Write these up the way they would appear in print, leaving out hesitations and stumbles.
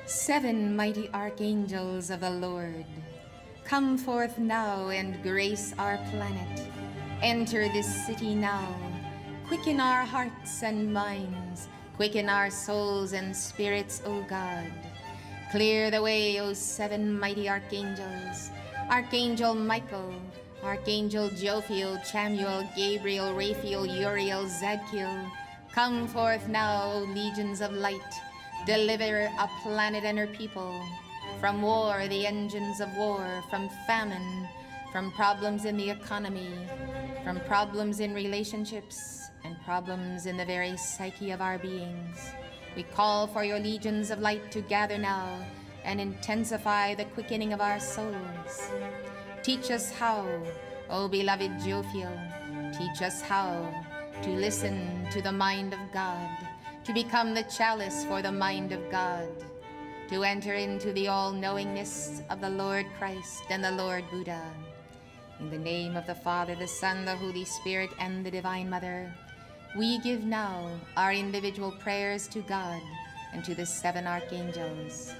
Seven mighty archangels of the Lord, come forth now and grace our planet. Enter this city now. Quicken our hearts and minds. Quicken our souls and spirits, O God. Clear the way, O seven mighty archangels. Archangel Michael, Archangel Jophiel, Chamuel, Gabriel, Raphael, Uriel, Zadkiel. Come forth now, O legions of light. Deliver a planet and her people from war, the engines of war, from famine, from problems in the economy, from problems in relationships, and problems in the very psyche of our beings. We call for your legions of light to gather now and intensify the quickening of our souls. Teach us how, O beloved Jophiel, teach us how to listen to the mind of God, to become the chalice for the mind of God, to enter into the all-knowingness of the Lord Christ and the Lord Buddha. In the name of the Father, the Son, the Holy Spirit, and the Divine Mother, we give now our individual prayers to God and to the seven archangels.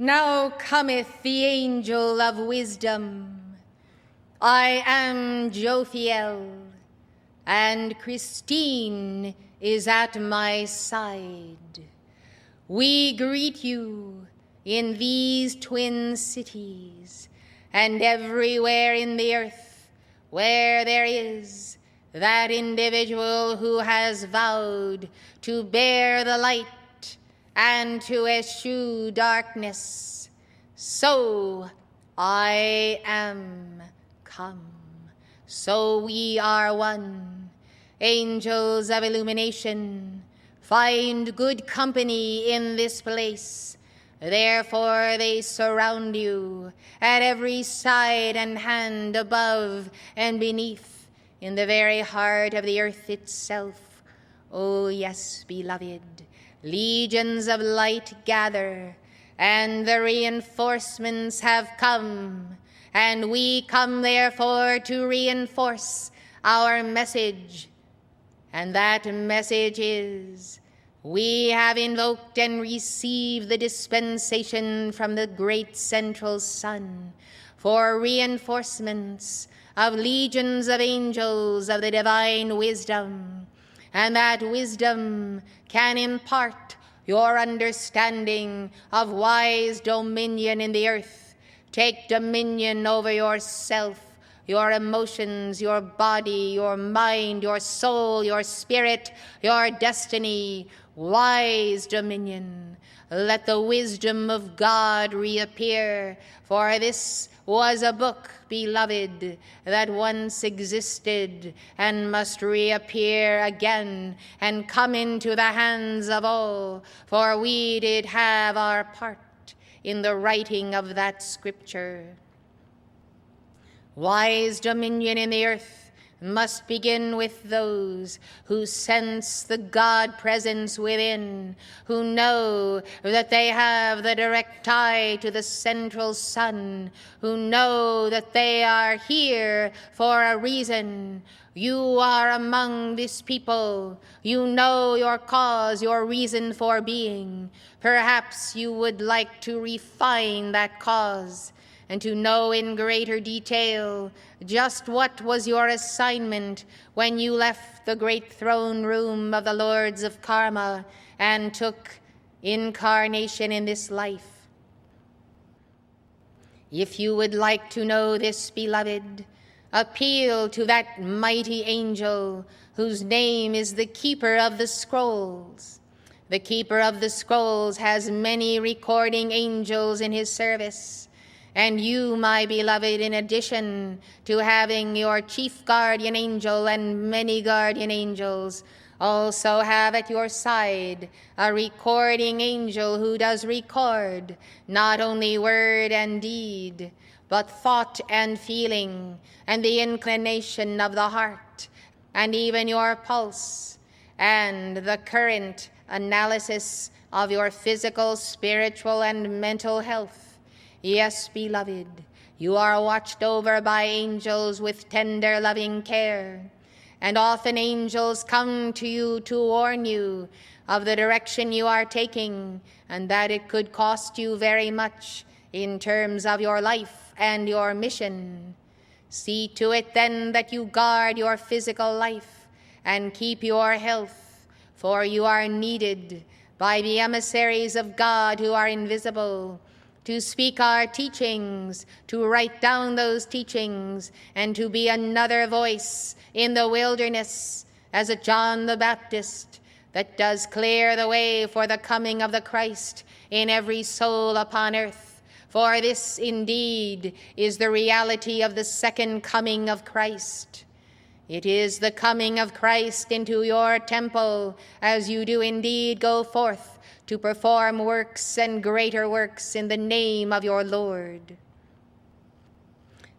Now cometh the angel of wisdom. I am Jophiel, and Christine is at my side. We greet you in these twin cities, and everywhere in the earth where there is that individual who has vowed to bear the light and to eschew darkness. So I am come. So we are one. Angels of illumination, find good company in this place. Therefore they surround you at every side and hand, above and beneath, in the very heart of the earth itself. Oh yes, beloved, legions of light gather, and the reinforcements have come, and we come therefore to reinforce our message. And that message is, we have invoked and received the dispensation from the great central sun for reinforcements of legions of angels of the divine wisdom, and that wisdom can impart your understanding of wise dominion in the earth. Take dominion over yourself, your emotions, your body, your mind, your soul, your spirit, your destiny. Wise dominion. Let the wisdom of God reappear, for this was a book, beloved, that once existed and must reappear again and come into the hands of all, for we did have our part in the writing of that scripture. Wise dominion in the earth must begin with those who sense the God presence within, who know that they have the direct tie to the central sun, who know that they are here for a reason. You are among this people. You know your cause, your reason for being. Perhaps you would like to refine that cause and to know in greater detail just what was your assignment when you left the great throne room of the Lords of Karma and took incarnation in this life. If you would like to know this, beloved, appeal to that mighty angel whose name is the Keeper of the Scrolls. The Keeper of the Scrolls has many recording angels in his service. And you, my beloved, in addition to having your chief guardian angel and many guardian angels, also have at your side a recording angel who does record not only word and deed, but thought and feeling, and the inclination of the heart, and even your pulse, and the current analysis of your physical, spiritual, and mental health. Yes, beloved, you are watched over by angels with tender, loving care, and often angels come to you to warn you of the direction you are taking, and that it could cost you very much in terms of your life and your mission. See to it then that you guard your physical life and keep your health, for you are needed by the emissaries of God who are invisible, to speak our teachings, to write down those teachings, and to be another voice in the wilderness as a John the Baptist that does clear the way for the coming of the Christ in every soul upon earth. For this indeed is the reality of the second coming of Christ. It is the coming of Christ into your temple as you do indeed go forth to perform works and greater works in the name of your Lord.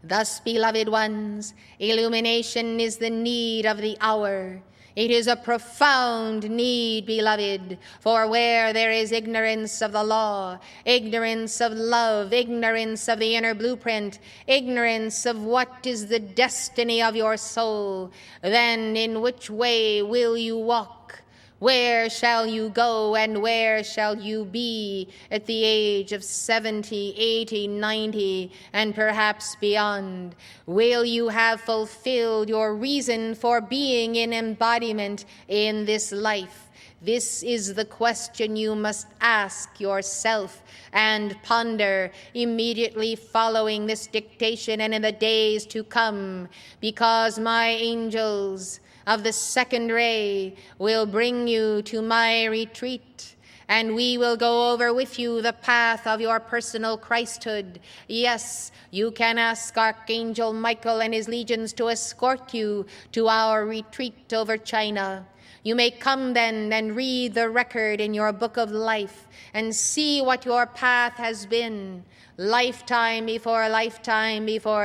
Thus, beloved ones, illumination is the need of the hour. It is a profound need, beloved, for where there is ignorance of the law, ignorance of love, ignorance of the inner blueprint, ignorance of what is the destiny of your soul, then in which way will you walk? Where shall you go and where shall you be at the age of 70, 80, 90, and perhaps beyond? Will you have fulfilled your reason for being in embodiment in this life? This is the question you must ask yourself and ponder immediately following this dictation and in the days to come, because my angels of the second ray will bring you to my retreat, and we will go over with you the path of your personal Christhood. Yes, you can ask Archangel Michael and his legions to escort you to our retreat over China. You may come then and read the record in your book of life and see what your path has been, lifetime before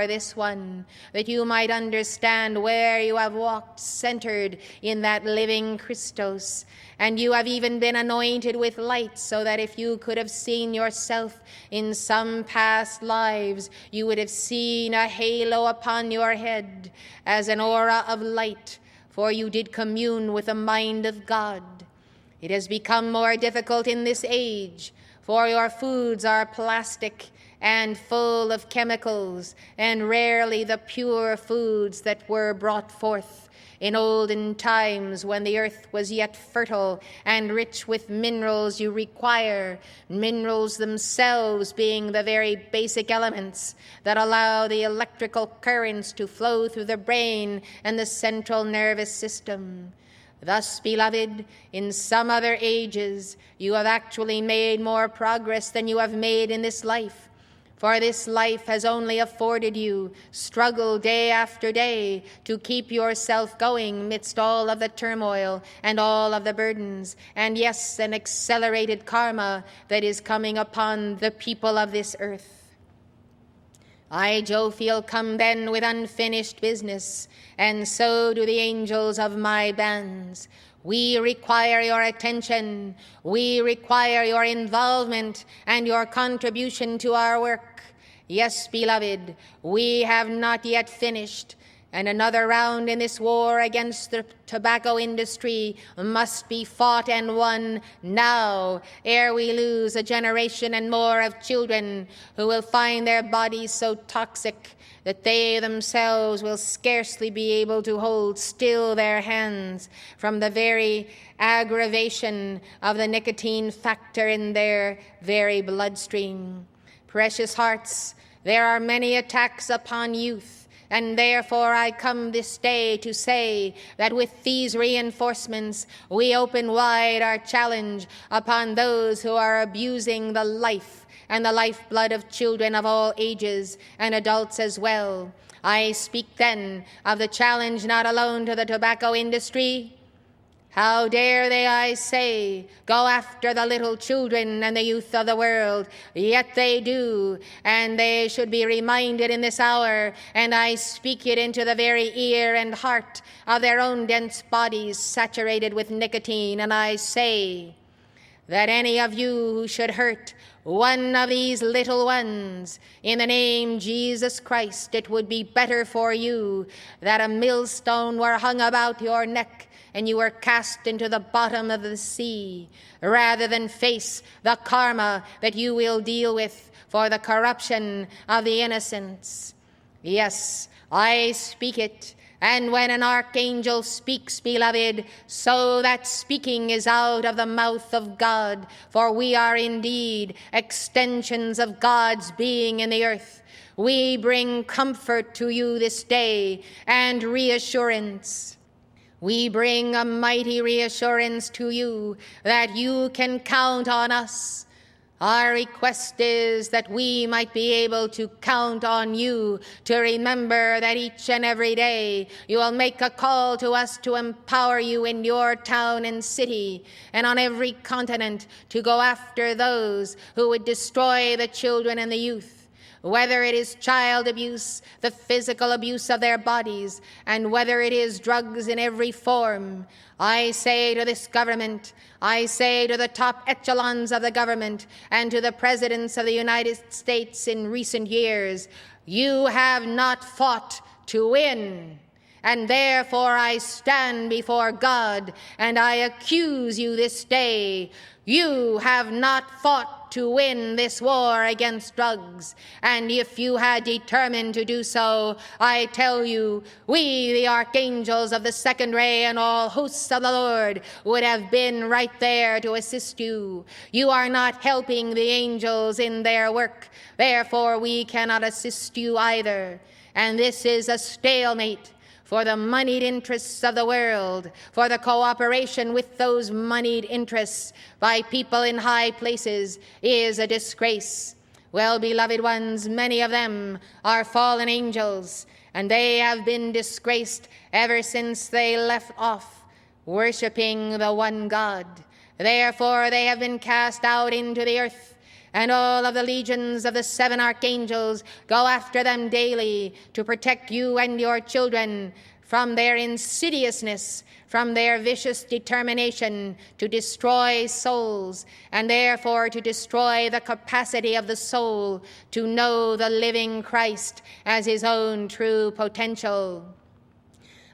this one, that you might understand where you have walked centered in that living Christos. And you have even been anointed with light, so that if you could have seen yourself in some past lives, you would have seen a halo upon your head as an aura of light, for you did commune with the mind of God. It has become more difficult in this age, for your foods are plastic and full of chemicals, and rarely the pure foods that were brought forth in olden times when the earth was yet fertile and rich with minerals you require, minerals themselves being the very basic elements that allow the electrical currents to flow through the brain and the central nervous system. Thus, beloved, in some other ages, you have actually made more progress than you have made in this life. For this life has only afforded you struggle day after day to keep yourself going midst all of the turmoil and all of the burdens, and yes, an accelerated karma that is coming upon the people of this earth. I, Jophiel, come then with unfinished business, and so do the angels of my bands. We require your attention, we require your involvement and your contribution to our work. Yes, beloved, we have not yet finished, and another round in this war against the tobacco industry must be fought and won now, ere we lose a generation and more of children who will find their bodies so toxic that they themselves will scarcely be able to hold still their hands from the very aggravation of the nicotine factor in their very bloodstream. Precious hearts, there are many attacks upon youth, and therefore I come this day to say that with these reinforcements we open wide our challenge upon those who are abusing the life and the lifeblood of children of all ages and adults as well. I speak then of the challenge not alone to the tobacco industry. How dare they, I say, go after the little children and the youth of the world? Yet they do, and they should be reminded in this hour, and I speak it into the very ear and heart of their own dense bodies saturated with nicotine, and I say that any of you who should hurt one of these little ones, in the name Jesus Christ, it would be better for you that a millstone were hung about your neck and you were cast into the bottom of the sea, rather than face the karma that you will deal with for the corruption of the innocents. Yes, I speak it. And when an archangel speaks, beloved, so that speaking is out of the mouth of God, for we are indeed extensions of God's being in the earth. We bring comfort to you this day and reassurance. We bring a mighty reassurance to you that you can count on us. Our request is that we might be able to count on you to remember that each and every day you will make a call to us to empower you in your town and city and on every continent to go after those who would destroy the children and the youth, whether it is child abuse, the physical abuse of their bodies, and whether it is drugs in every form. I say to this government, I say to the top echelons of the government and to the presidents of the United States in recent years, you have not fought to win, and therefore I stand before God, and I accuse you this day. You have not fought to win this war against drugs, and if you had determined to do so, I tell you, we, the archangels of the second ray and all hosts of the Lord, would have been right there to assist you. You are not helping the angels in their work, therefore we cannot assist you either. And this is a stalemate for the moneyed interests of the world, for the cooperation with those moneyed interests by people in high places is a disgrace. Well, beloved ones, many of them are fallen angels, and they have been disgraced ever since they left off worshiping the one God. Therefore, they have been cast out into the earth, and all of the legions of the 7 archangels go after them daily to protect you and your children from their insidiousness, from their vicious determination to destroy souls, and therefore to destroy the capacity of the soul to know the living Christ as his own true potential.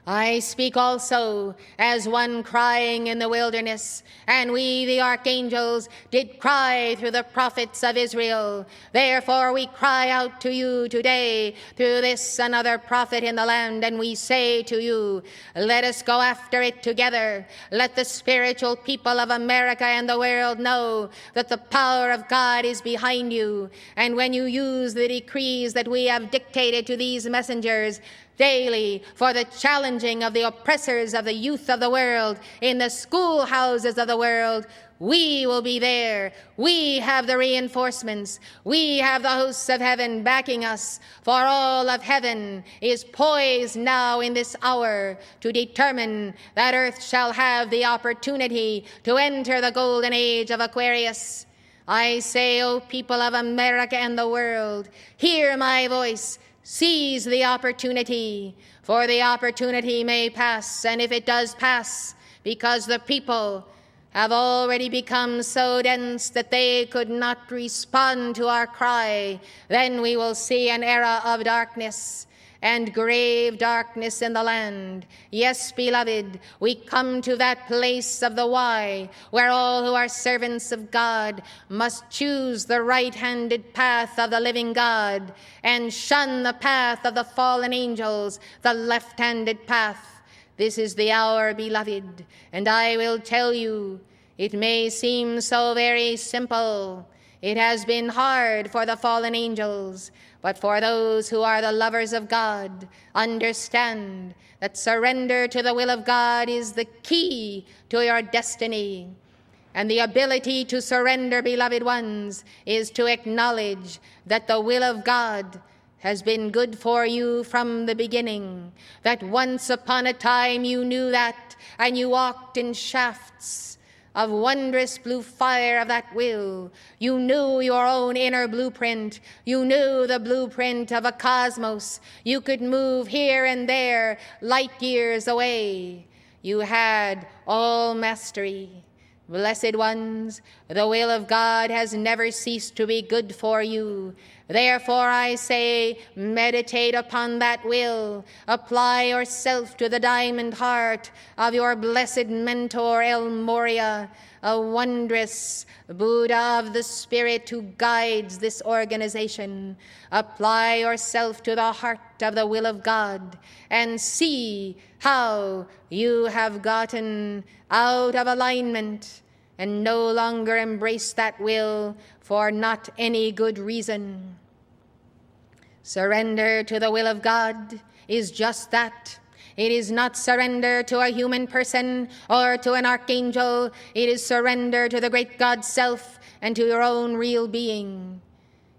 I speak also as one crying in the wilderness, and we, the archangels, did cry through the prophets of Israel. Therefore we cry out to you today through this another prophet in the land, and we say to you, let us go after it together. Let the spiritual people of America and the world know that the power of God is behind you, and when you use the decrees that we have dictated to these messengers daily for the challenging of the oppressors of the youth of the world in the schoolhouses of the world, we will be there. We have the reinforcements. We have the hosts of heaven backing us, for all of heaven is poised now in this hour to determine that earth shall have the opportunity to enter the golden age of Aquarius. I say, O people of America and the world, hear my voice. Seize the opportunity, for the opportunity may pass, and if it does pass, because the people have already become so dense that they could not respond to our cry, then we will see an era of darkness and grave darkness in the land. Yes, beloved, we come to that place of the why, where all who are servants of God must choose the right-handed path of the living God and shun the path of the fallen angels, the left-handed path. This is the hour, beloved, and I will tell you, it may seem so very simple. It has been hard for the fallen angels, but for those who are the lovers of God, understand that surrender to the will of God is the key to your destiny. And the ability to surrender, beloved ones, is to acknowledge that the will of God has been good for you from the beginning, that once upon a time you knew that, and you walked in shafts of wondrous blue fire of that will. You knew your own inner blueprint. You knew the blueprint of a cosmos. You could move here and there, light years away. You had all mastery. Blessed ones, the will of God has never ceased to be good for you. Therefore I say, meditate upon that will. Apply yourself to the diamond heart of your blessed mentor El Moria, a wondrous Buddha of the Spirit who guides this organization. Apply yourself to the heart of the will of God and see how you have gotten out of alignment and no longer embrace that will for not any good reason. Surrender to the will of God is just that. It is not surrender to a human person or to an archangel. It is surrender to the great God self and to your own real being.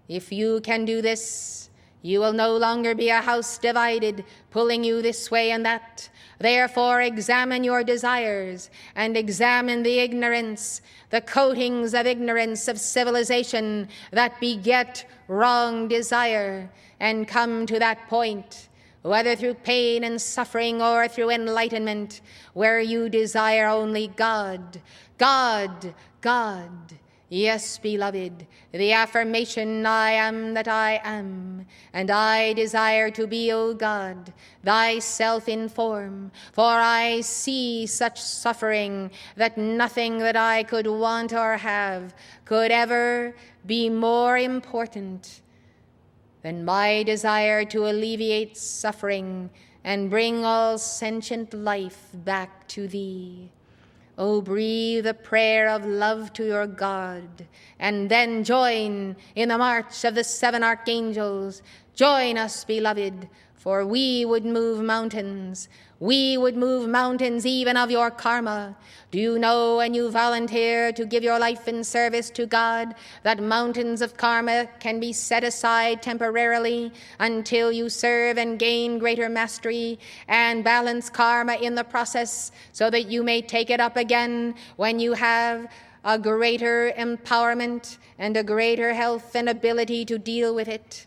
If you can do this, you will no longer be a house divided, pulling you this way and that. Therefore, examine your desires and examine the ignorance, the coatings of ignorance of civilization that beget wrong desire, and come to that point, whether through pain and suffering or through enlightenment, where you desire only God, God, God. Yes, beloved, the affirmation, I am that I am, and I desire to be, O God, thyself in form, for I see such suffering that nothing that I could want or have could ever be more important than my desire to alleviate suffering and bring all sentient life back to thee. Oh, breathe a prayer of love to your God, and then join in the march of the 7 archangels. Join us, beloved, for we would move mountains. We would move mountains even of your karma. Do you know, when you volunteer to give your life in service to God, that mountains of karma can be set aside temporarily until you serve and gain greater mastery and balance karma in the process, so that you may take it up again when you have a greater empowerment and a greater health and ability to deal with it?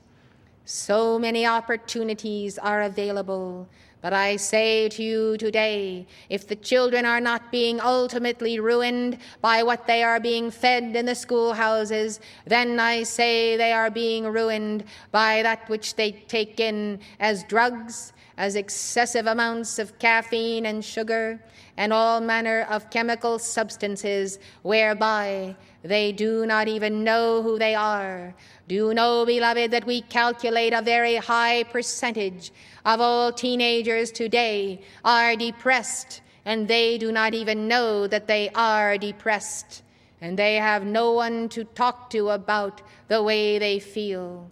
So many opportunities are available. But I say to you today, if the children are not being ultimately ruined by what they are being fed in the schoolhouses, then I say they are being ruined by that which they take in as drugs, as excessive amounts of caffeine and sugar, and all manner of chemical substances whereby they do not even know who they are. Do you know, beloved, that we calculate a very high percentage of all teenagers today are depressed, and they do not even know that they are depressed, and they have no one to talk to about the way they feel.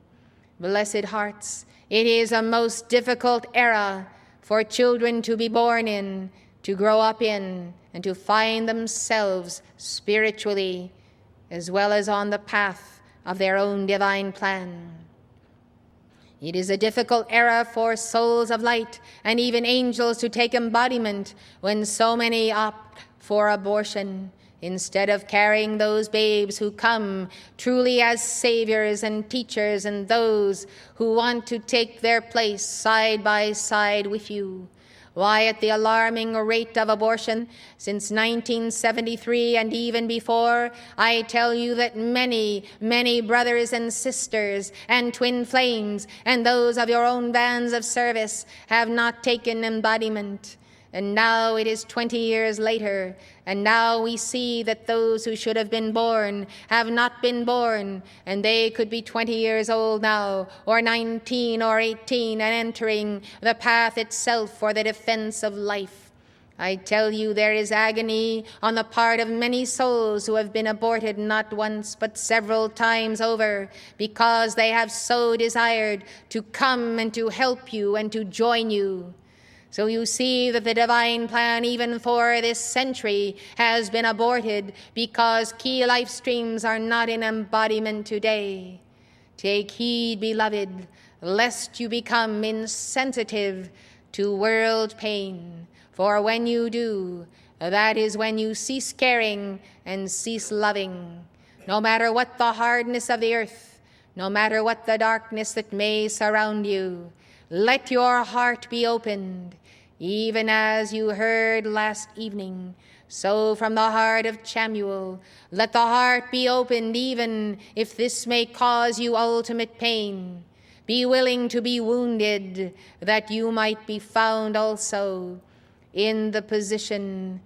Blessed hearts, it is a most difficult era for children to be born in, to grow up in, and to find themselves spiritually, as well as on the path of their own divine plan. It is a difficult era for souls of light and even angels to take embodiment when so many opt for abortion instead of carrying those babes who come truly as saviors and teachers, and those who want to take their place side by side with you. Why, at the alarming rate of abortion since 1973 and even before, I tell you that many, many brothers and sisters and twin flames and those of your own bands of service have not taken embodiment. And now it is 20 years later, and now we see that those who should have been born have not been born, and they could be 20 years old now, or 19 or 18, and entering the path itself for the defense of life. I tell you, there is agony on the part of many souls who have been aborted not once but several times over, because they have so desired to come and to help you and to join you. So you see that the divine plan, even for this century, has been aborted because key life streams are not in embodiment today. Take heed, beloved, lest you become insensitive to world pain. For when you do, that is when you cease caring and cease loving. No matter what the hardness of the earth, no matter what the darkness that may surround you, let your heart be opened. Even as you heard last evening, so from the heart of Chamuel, let the heart be opened, even if this may cause you ultimate pain. Be willing to be wounded, that you might be found also in the position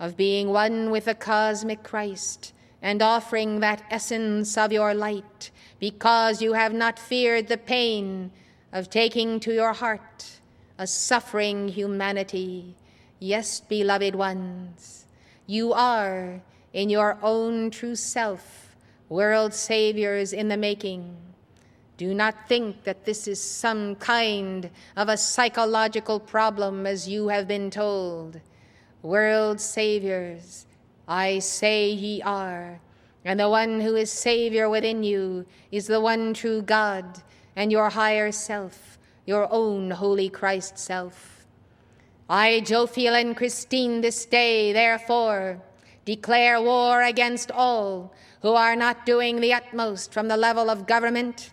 of being one with the cosmic Christ and offering that essence of your light, because you have not feared the pain of taking to your heart a suffering humanity. Yes, beloved ones, you are, in your own true self, world saviors in the making. Do not think that this is some kind of a psychological problem, as you have been told. World saviors, I say ye are, and the one who is Savior within you is the one true God and your higher self, your own holy Christ self. I, Jophiel and Christine, this day, therefore, declare war against all who are not doing the utmost from the level of government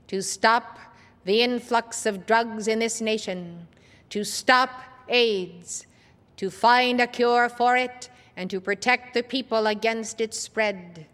to stop the influx of drugs in this nation, to stop AIDS, to find a cure for it, and to protect the people against its spread.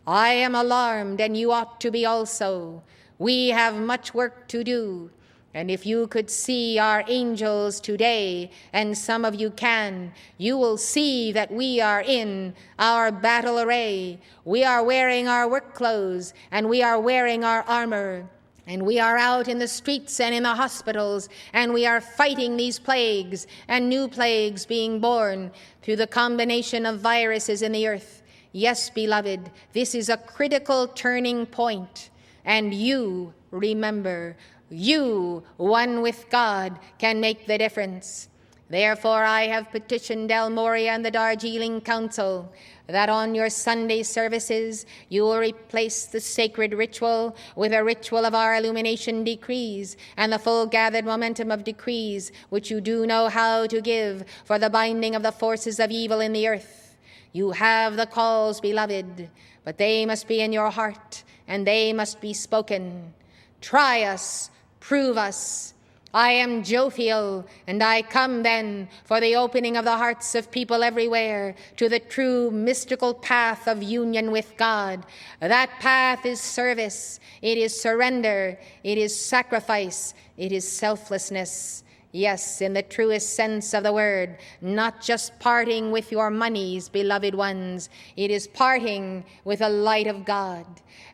I am alarmed, and you ought to be also. We have much work to do, and if you could see our angels today, and some of you can, you will see that we are in our battle array. We are wearing our work clothes, and we are wearing our armor. And we are out in the streets and in the hospitals, and we are fighting these plagues and new plagues being born through the combination of viruses in the earth. Yes, beloved, this is a critical turning point. And you, remember, you, one with God, can make the difference. Therefore, I have petitioned El Morya and the Darjeeling Council that on your Sunday services you will replace the sacred ritual with a ritual of our illumination decrees and the full gathered momentum of decrees which you do know how to give for the binding of the forces of evil in the earth. You have the calls, beloved, but they must be in your heart and they must be spoken. Try us, prove us. I am Jophiel, and I come then for the opening of the hearts of people everywhere to the true mystical path of union with God. That path is service, it is surrender, it is sacrifice, it is selflessness. Yes, in the truest sense of the word, not just parting with your monies, beloved ones. It is parting with the light of God.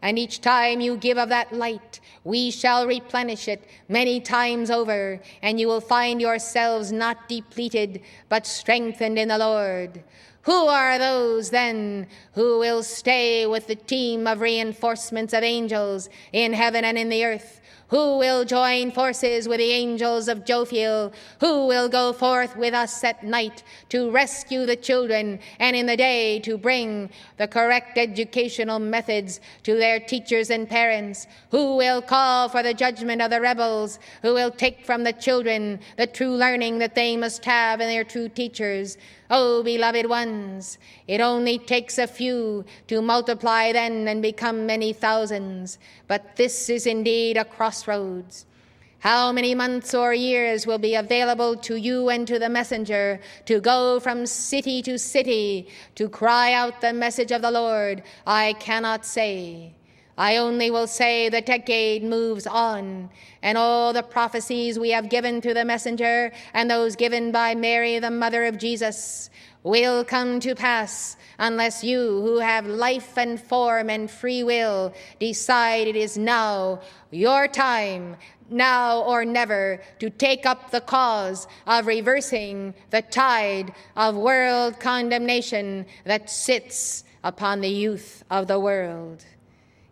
And each time you give of that light, we shall replenish it many times over, and you will find yourselves not depleted, but strengthened in the Lord. Who are those, then, who will stay with the team of reinforcements of angels in heaven and in the earth? Who will join forces with the angels of Jophiel? Who will go forth with us at night to rescue the children and in the day to bring the correct educational methods to their teachers and parents? Who will call for the judgment of the rebels? Who will take from the children the true learning that they must have in their true teachers? Oh, beloved ones, it only takes a few to multiply then and become many thousands. But this is indeed a crossroads. How many months or years will be available to you and to the messenger to go from city to city to cry out the message of the Lord? I cannot say. I only will say the decade moves on, and all the prophecies we have given to the messenger and those given by Mary, the mother of Jesus, will come to pass unless you who have life and form and free will decide it is now your time, now or never, to take up the cause of reversing the tide of world condemnation that sits upon the youth of the world.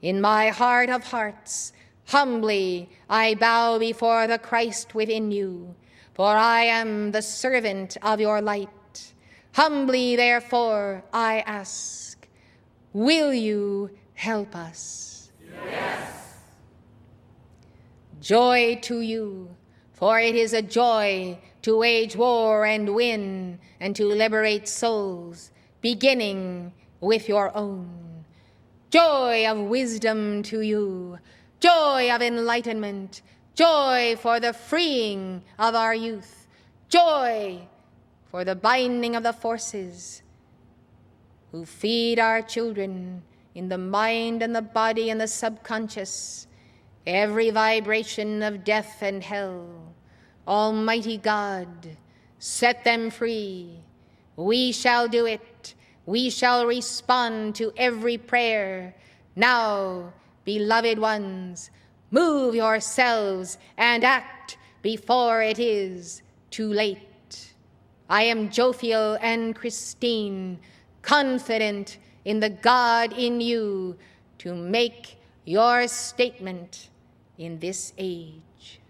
In my heart of hearts, humbly I bow before the Christ within you, for I am the servant of your light. Humbly, therefore, I ask, will you help us? Yes. Joy to you, for it is a joy to wage war and win and to liberate souls, beginning with your own. Joy of wisdom to you, joy of enlightenment, joy for the freeing of our youth, joy for the binding of the forces who feed our children in the mind and the body and the subconscious, every vibration of death and hell. Almighty God, set them free. We shall do it. We shall respond to every prayer. Now, beloved ones, move yourselves and act before it is too late. I am Jophiel and Christine, confident in the God in you to make your statement in this age.